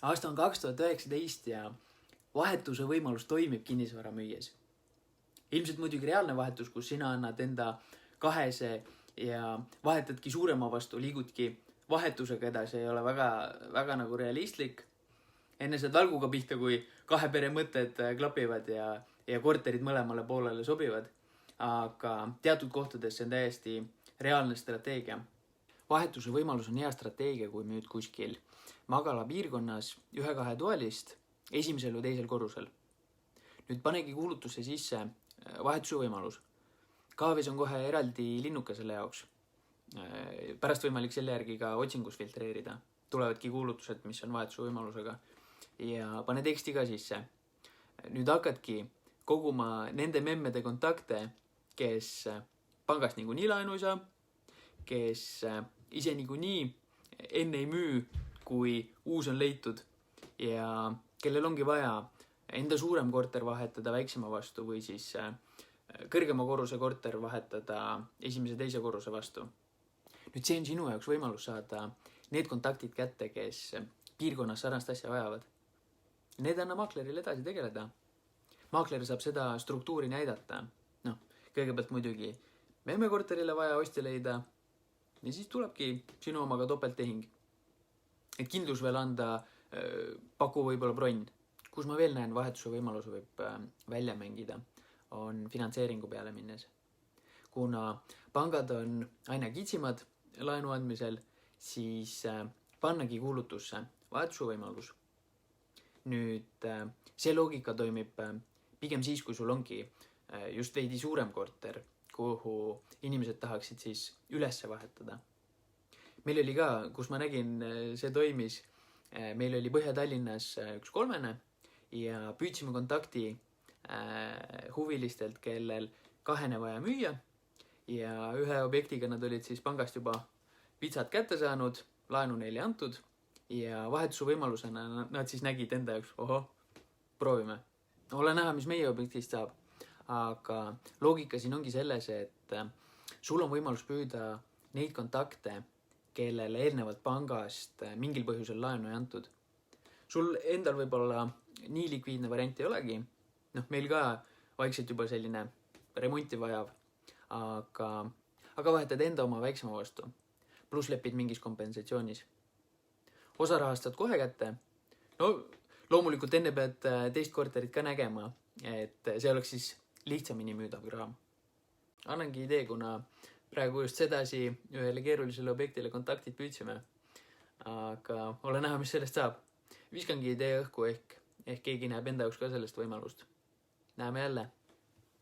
Aasta on 2019 ja vahetuse võimalus toimib kinnisvara müües. Ilmselt muidugi reaalne vahetus, kus sina annad enda kahese ja vahetadki suurema vastu, liigudki vahetusega edasi, ei ole väga nagu realistlik. Enne saad valguga pihta, kui kahe pere mõtted klapivad ja korterid mõlemale poolele sobivad. Aga teatud kohtades see on täiesti reaalne strateegia. Vahetuse võimalus on hea strateegia, kui müüd kuskil magala piirkonnas 1-2 toalist esimesel või teisel korrusel. Nüüd panegi kuulutusse sisse vahetuse võimalus. Kaavis on kohe eraldi linnuka selle jaoks. Pärast võimalik selle järgi ka otsingus filtreerida. Tulevadki kuulutused, mis on vahetuse võimalusega. Ja pane teksti ka sisse. Nüüd hakkadki koguma nende memmede kontakte, kes pangast niikuinii laenu ei saa, kes ise niikuinii enne ei müü, kui uus on leitud ja kellel ongi vaja enda suurem korter vahetada väiksema vastu või siis kõrgema korruse korter vahetada esimese teise korruse vastu. Nüüd see on sinu jaoks võimalus saada need kontaktid kätte, kes piirkonnas sarnast asja vajavad. Need anna maaklerile edasi tegeleda. Maakler saab seda struktuuri näidata. Kõigepealt muidugi memme korterile vaja ostja leida ja siis tulebki sinu omaga topelttehing. Et kindlus veel anda, paku võib-olla bronn. Kus ma veel näen vahetuse võimaluse võib välja mängida, on finantseeringu peale minnes. Kuna pangad on aina kitsimad laenu andmisel, siis pannagi kuulutusse vahetuse võimalus. Nüüd see loogika toimib pigem siis, kui sul ongi just veidi suurem korter, kuhu inimesed tahaksid siis ülesse vahetada. Meil oli ka, kus ma nägin, see toimis, meil oli Põhja-Tallinnas üks 3 ja püüdsime kontakti huvilistelt, kellel 2 vaja müüa ja ühe objektiga nad olid siis pangast juba vitsad kätte saanud, laenu neile antud ja vahetuse võimalusena nad siis nägid enda jaoks, proovime. Ole näha, mis meie objektist saab. Aga loogika siin ongi selles, et sul on võimalus püüda neid kontakte, kellele eelnevalt pangast mingil põhjusel laenu ei antud. Sul endal võib-olla nii likviidne variant ei olegi. Meil ka vaikselt juba selline remonti vajav, aga vahetad enda oma väiksema vastu. Plus lepid mingis kompensatsioonis. Osa rahast saad kohe kätte. Loomulikult enne pead teist korterit ka nägema, et see oleks siis lihtsamini müüdav kraam. Annangi idee, kuna praegu just sedasi ühele keerulisele objektile kontaktid püüdsime. Aga ole näha, mis sellest saab. Viskangi idee õhku ehk keegi näeb enda jaoks ka sellest võimalust. Näeme jälle.